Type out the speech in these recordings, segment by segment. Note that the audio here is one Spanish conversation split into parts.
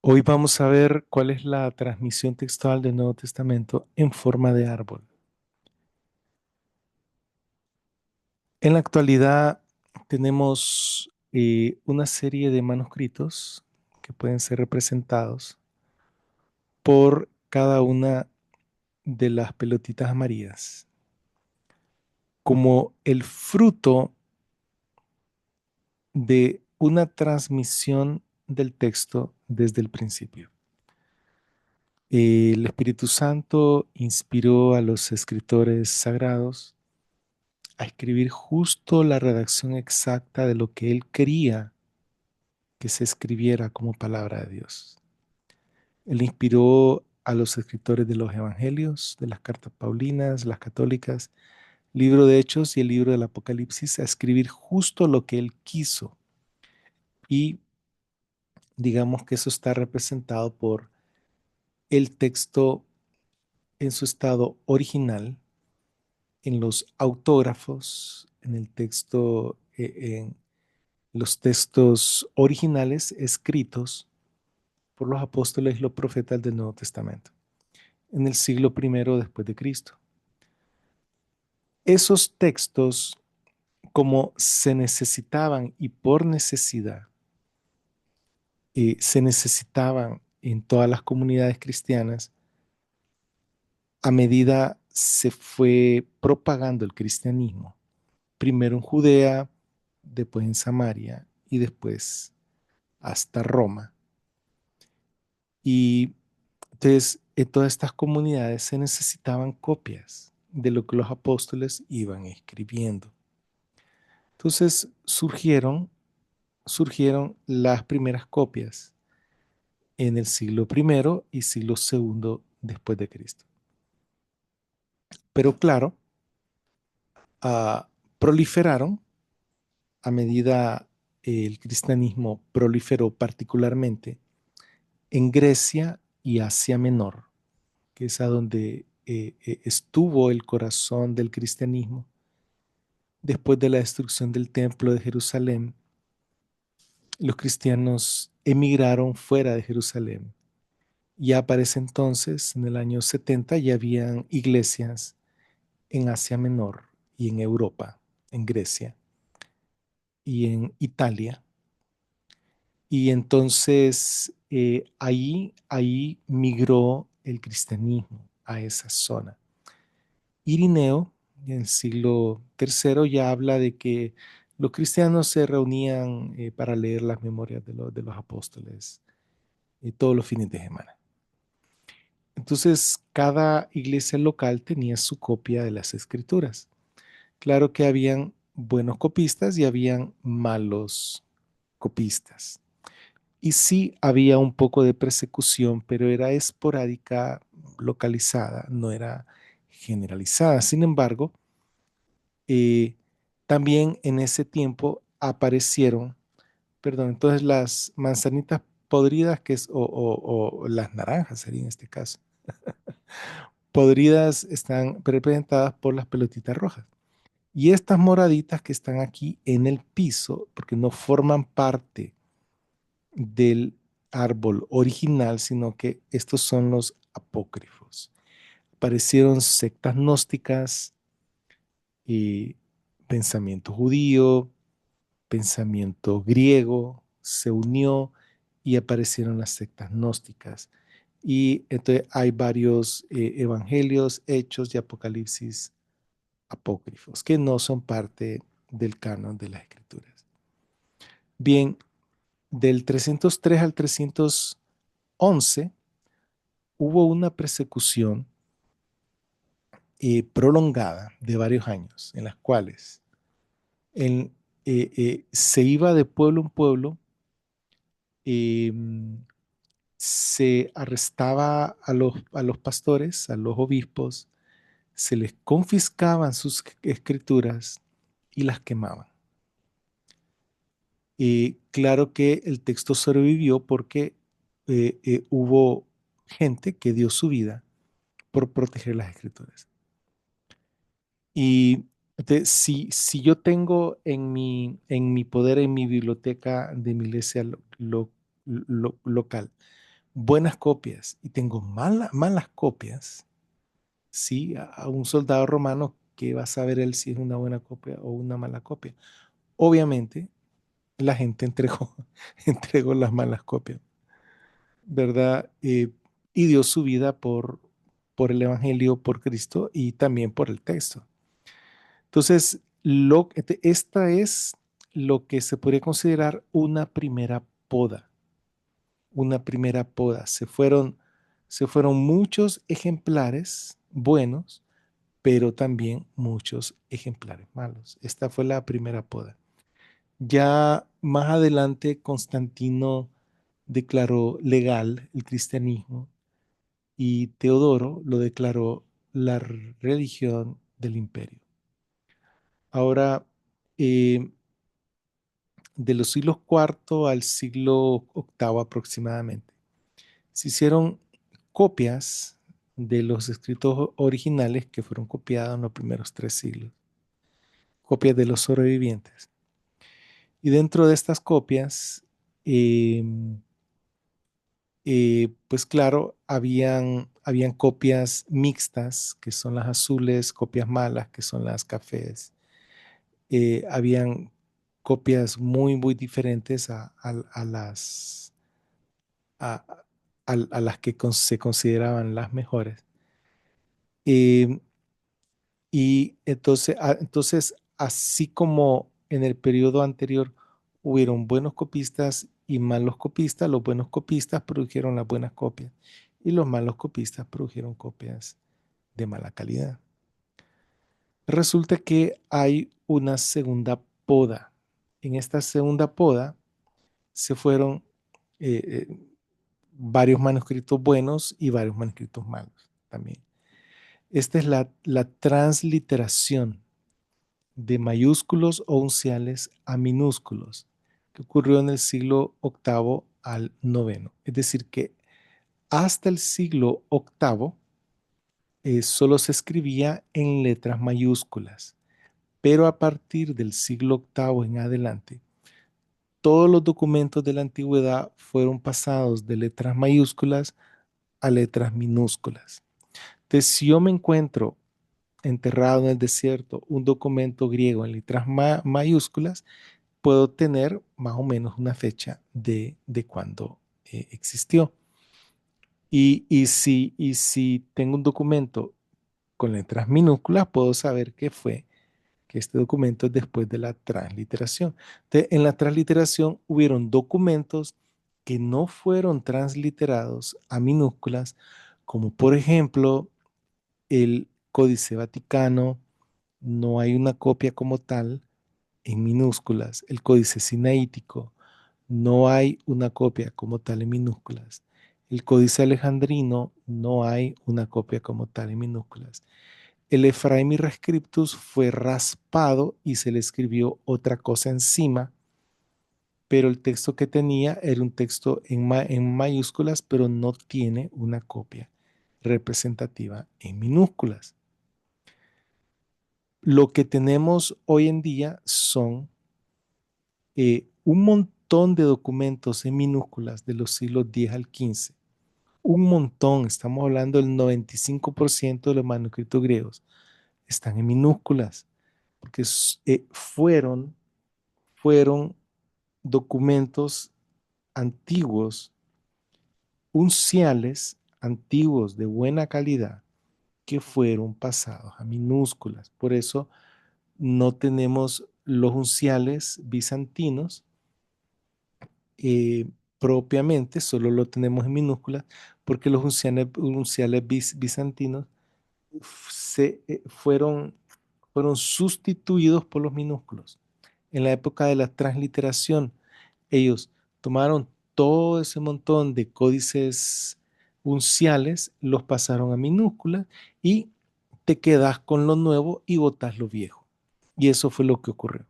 Hoy vamos a ver cuál es la transmisión textual del Nuevo Testamento en forma de árbol. En la actualidad tenemos una serie de manuscritos que pueden ser representados por cada una de las pelotitas amarillas como el fruto de una transmisión del texto desde el principio. El Espíritu Santo inspiró a los escritores sagrados a escribir justo la redacción exacta de lo que él quería que se escribiera como palabra de Dios. Él inspiró a los escritores de los evangelios, de las cartas paulinas, las católicas, libro de Hechos y el libro del Apocalipsis a escribir justo lo que él quiso. Y digamos que eso está representado por el texto en su estado original, en los autógrafos, en el texto, en los textos originales escritos por los apóstoles y los profetas del Nuevo Testamento, en el siglo primero después de Cristo. Esos textos, como se necesitaban y por necesidad, se necesitaban en todas las comunidades cristianas, a medida se fue propagando el cristianismo, primero en Judea, después en Samaria y después hasta Roma. Y entonces, en todas estas comunidades se necesitaban copias de lo que los apóstoles iban escribiendo. Entonces surgieron las primeras copias en el siglo primero y siglo segundo después de Cristo. Pero claro, proliferaron a medida el cristianismo proliferó particularmente en Grecia y Asia Menor, que es a donde estuvo el corazón del cristianismo. Después de la destrucción del templo de Jerusalén, los cristianos emigraron fuera de Jerusalén. Ya para ese entonces, en el año 70, ya habían iglesias en Asia Menor y en Europa, en Grecia y en Italia. Y entonces ahí migró el cristianismo a esa zona. Irineo, en el siglo III, ya habla de que los cristianos se reunían para leer las memorias de los apóstoles todos los fines de semana. Entonces, cada iglesia local tenía su copia de las escrituras. Claro que habían buenos copistas y habían malos copistas. Y sí había un poco de persecución, pero era esporádica, localizada, no era generalizada. Sin embargo, eh, también en ese tiempo aparecieron, perdón, entonces las manzanitas podridas, que es, o las naranjas sería en este caso, podridas están representadas por las pelotitas rojas. Y estas moraditas que están aquí en el piso, porque no forman parte del árbol original, sino que estos son los apócrifos. Aparecieron sectas gnósticas y pensamiento judío, pensamiento griego, se unió y aparecieron las sectas gnósticas. Y entonces hay varios evangelios, hechos y apocalipsis apócrifos que no son parte del canon de las escrituras. Bien, del 303 al 311 hubo una persecución prolongada de varios años en las cuales en, se iba de pueblo en pueblo, eh, se arrestaba a los pastores, a los obispos, se les confiscaban sus escrituras y las quemaban. Claro que el texto sobrevivió porque hubo gente que dio su vida por proteger las escrituras. Y entonces, si yo tengo en mi poder, en mi biblioteca de mi iglesia local, buenas copias y tengo malas copias, sí, a un soldado romano, ¿qué va a saber él si es una buena copia o una mala copia? Obviamente, la gente entregó, entregó las malas copias, ¿verdad? Y dio su vida por el Evangelio, por Cristo y también por el texto. Entonces, esta es lo que se podría considerar una primera poda. Una primera poda. Se fueron muchos ejemplares buenos, pero también muchos ejemplares malos. Esta fue la primera poda. Ya más adelante, Constantino declaró legal el cristianismo y Teodoro lo declaró la religión del imperio. Ahora, eh, de los siglos cuarto al siglo octavo aproximadamente, se hicieron copias de los escritos originales que fueron copiados en los primeros 3 siglos, copias de los sobrevivientes. Y dentro de estas copias, eh, pues claro, habían copias mixtas, que son las azules, copias malas, que son las cafés. Habían copias muy diferentes a, a las que se consideraban las mejores. Eh, y entonces, así como en el periodo anterior hubieron buenos copistas y malos copistas, los buenos copistas produjeron las buenas copias y los malos copistas produjeron copias de mala calidad. Resulta que hay una segunda poda. En esta segunda poda se fueron eh, varios manuscritos buenos y varios manuscritos malos también. Esta es la transliteración de mayúsculos o unciales a minúsculos que ocurrió en el siglo octavo al noveno. Es decir, que hasta el siglo octavo solo se escribía en letras mayúsculas, pero a partir del siglo octavo en adelante, todos los documentos de la antigüedad fueron pasados de letras mayúsculas a letras minúsculas. Entonces, si yo me encuentro enterrado en el desierto un documento griego en letras mayúsculas, puedo tener más o menos una fecha de cuando existió. Y si tengo un documento con letras minúsculas, puedo saber que este documento es después de la transliteración. Entonces, en la transliteración hubieron documentos que no fueron transliterados a minúsculas, como por ejemplo el Códice Vaticano, no hay una copia como tal en minúsculas. El Códice Sinaítico, no hay una copia como tal en minúsculas. El Códice Alejandrino, no hay una copia como tal en minúsculas. El Ephraemi Rescriptus fue raspado y se le escribió otra cosa encima, pero el texto que tenía era un texto en mayúsculas, pero no tiene una copia representativa en minúsculas. Lo que tenemos hoy en día son un montón de documentos en minúsculas de los siglos X al XV. Un montón, estamos hablando del 95% de los manuscritos griegos están en minúsculas, porque fueron documentos antiguos, unciales, antiguos, de buena calidad, que fueron pasados a minúsculas. Por eso no tenemos los unciales bizantinos eh, propiamente, solo lo tenemos en minúsculas, porque los unciales bizantinos fueron sustituidos por los minúsculos. En la época de la transliteración, ellos tomaron todo ese montón de códices unciales, los pasaron a minúsculas y te quedas con lo nuevo y botas lo viejo. Y eso fue lo que ocurrió.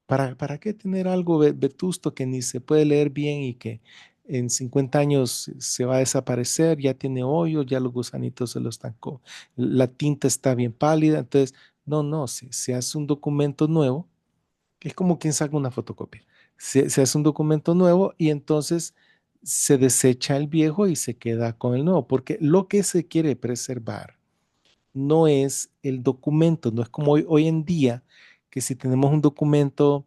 ¿Para qué tener algo vetusto que ni se puede leer bien y que en 50 años se va a desaparecer? Ya tiene hoyos, ya los gusanitos se lo estancó, la tinta está bien pálida. Entonces, no, se hace un documento nuevo, es como quien saca una fotocopia. Se hace un documento nuevo y entonces se desecha el viejo y se queda con el nuevo, porque lo que se quiere preservar no es el documento, no es como hoy en día, que si tenemos un documento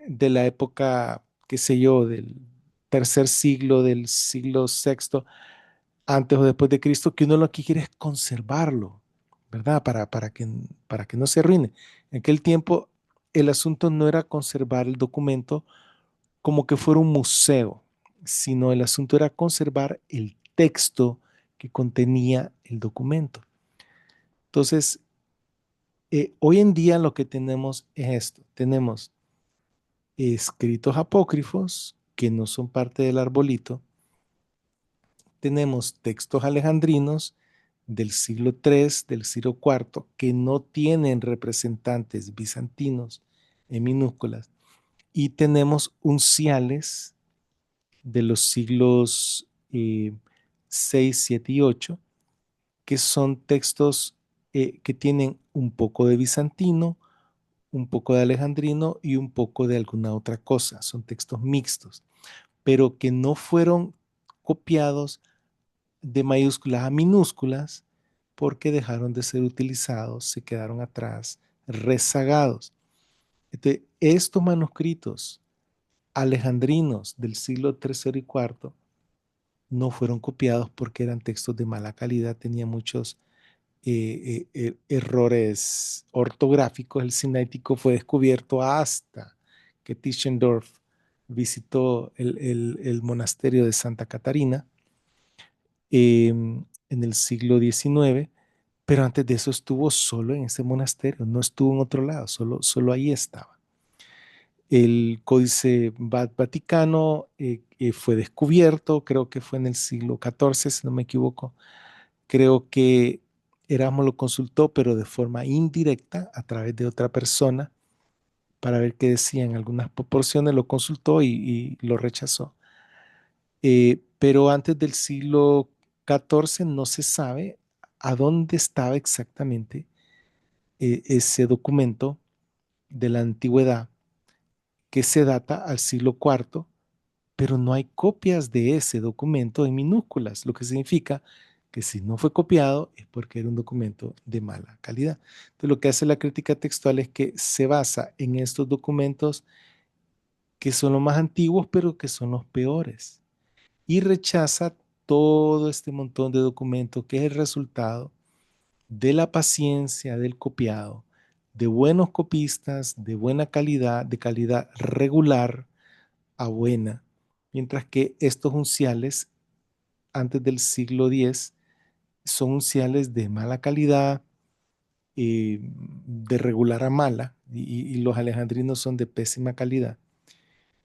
de la época, qué sé yo, del tercer siglo, del siglo sexto, antes o después de Cristo, que uno lo que quiere es conservarlo, ¿verdad? Para que no se arruine. En aquel tiempo, el asunto no era conservar el documento como que fuera un museo, sino el asunto era conservar el texto que contenía el documento. Entonces, hoy en día lo que tenemos es esto. Tenemos escritos apócrifos que no son parte del arbolito. Tenemos textos alejandrinos del siglo III, del siglo IV, que no tienen representantes bizantinos en minúsculas. Y tenemos unciales de los siglos 6, 7 y 8, que son textos que tienen un poco de bizantino, un poco de alejandrino y un poco de alguna otra cosa. Son textos mixtos, pero que no fueron copiados de mayúsculas a minúsculas porque dejaron de ser utilizados, se quedaron atrás, rezagados. Entonces, estos manuscritos alejandrinos del siglo III y IV no fueron copiados porque eran textos de mala calidad, tenían muchos errores ortográficos. El Sinaítico fue descubierto hasta que Tischendorf visitó el monasterio de Santa Catarina en el siglo XIX, pero antes de eso estuvo solo en ese monasterio, no estuvo en otro lado, solo ahí estaba. El Códice Vaticano fue descubierto, creo que fue en el siglo XIV, si no me equivoco. Creo que Erasmo lo consultó, pero de forma indirecta, a través de otra persona, para ver qué decía en algunas proporciones, lo consultó y lo rechazó. Pero antes del siglo XIV no se sabe a dónde estaba exactamente ese documento de la antigüedad que se data al siglo IV, pero no hay copias de ese documento en minúsculas, lo que significa que si no fue copiado es porque era un documento de mala calidad. Entonces, lo que hace la crítica textual es que se basa en estos documentos que son los más antiguos, pero que son los peores, y rechaza todo este montón de documentos que es el resultado de la paciencia del copiado, de buenos copistas, de buena calidad, de calidad regular a buena, mientras que estos unciales antes del siglo X son unciales de mala calidad, de regular a mala, y los alejandrinos son de pésima calidad.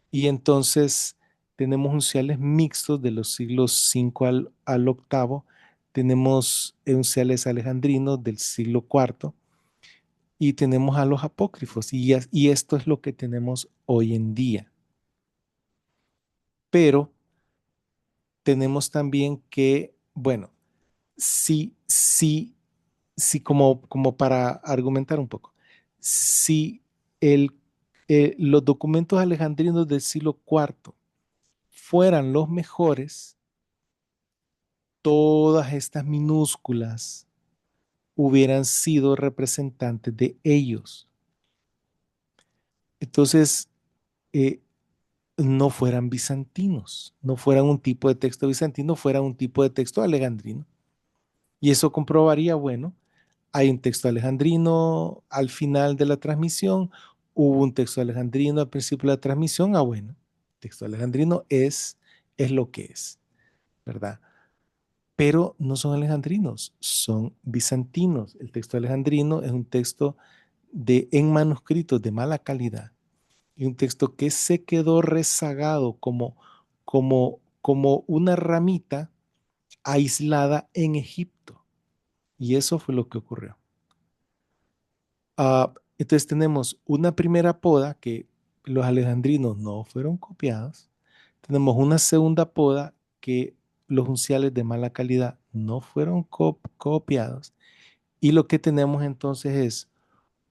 Y entonces tenemos unciales mixtos de los siglos V al VIII, tenemos unciales alejandrinos del siglo IV y tenemos a los apócrifos, y esto es lo que tenemos hoy en día. Pero tenemos también que, bueno, sí, como para argumentar un poco, si los documentos alejandrinos del siglo IV fueran los mejores, todas estas minúsculas hubieran sido representantes de ellos. Entonces, eh, no fueran bizantinos, no fueran un tipo de texto bizantino, fueran un tipo de texto alejandrino. Y eso comprobaría, bueno, hay un texto alejandrino al final de la transmisión, hubo un texto alejandrino al principio de la transmisión, bueno, el texto alejandrino es lo que es, ¿verdad? Pero no son alejandrinos, son bizantinos. El texto alejandrino es un texto en manuscritos de mala calidad y un texto que se quedó rezagado como una ramita aislada en Egipto. Y eso fue lo que ocurrió. Entonces tenemos una primera poda que los alejandrinos no fueron copiados. Tenemos una segunda poda que los unciales de mala calidad no fueron copiados. Y lo que tenemos entonces es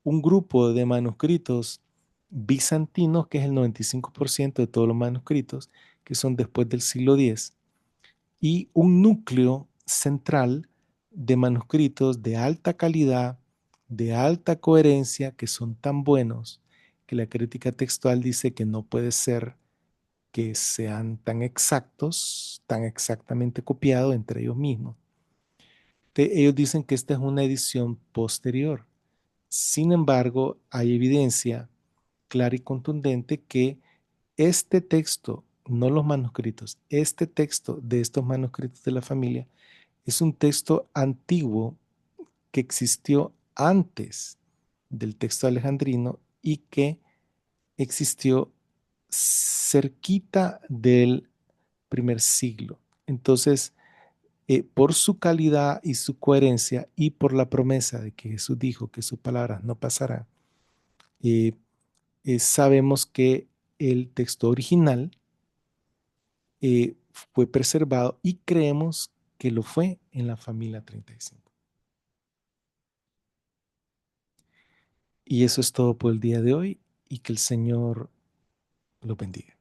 un grupo de manuscritos bizantinos, que es el 95% de todos los manuscritos, que son después del siglo X, y un núcleo central de manuscritos de alta calidad, de alta coherencia, que son tan buenos que la crítica textual dice que no puede ser que sean tan exactos, tan exactamente copiados entre ellos mismos. Ellos dicen que esta es una edición posterior. Sin embargo, hay evidencia clara y contundente que este texto, no los manuscritos, este texto de estos manuscritos de la familia es un texto antiguo que existió antes del texto alejandrino y que existió cerquita del primer siglo. Entonces, por su calidad y su coherencia y por la promesa de que Jesús dijo que sus palabras no pasarán, eh, sabemos que el texto original eh, fue preservado y creemos que lo fue en la familia 35. Y eso es todo por el día de hoy y que el Señor lo bendiga.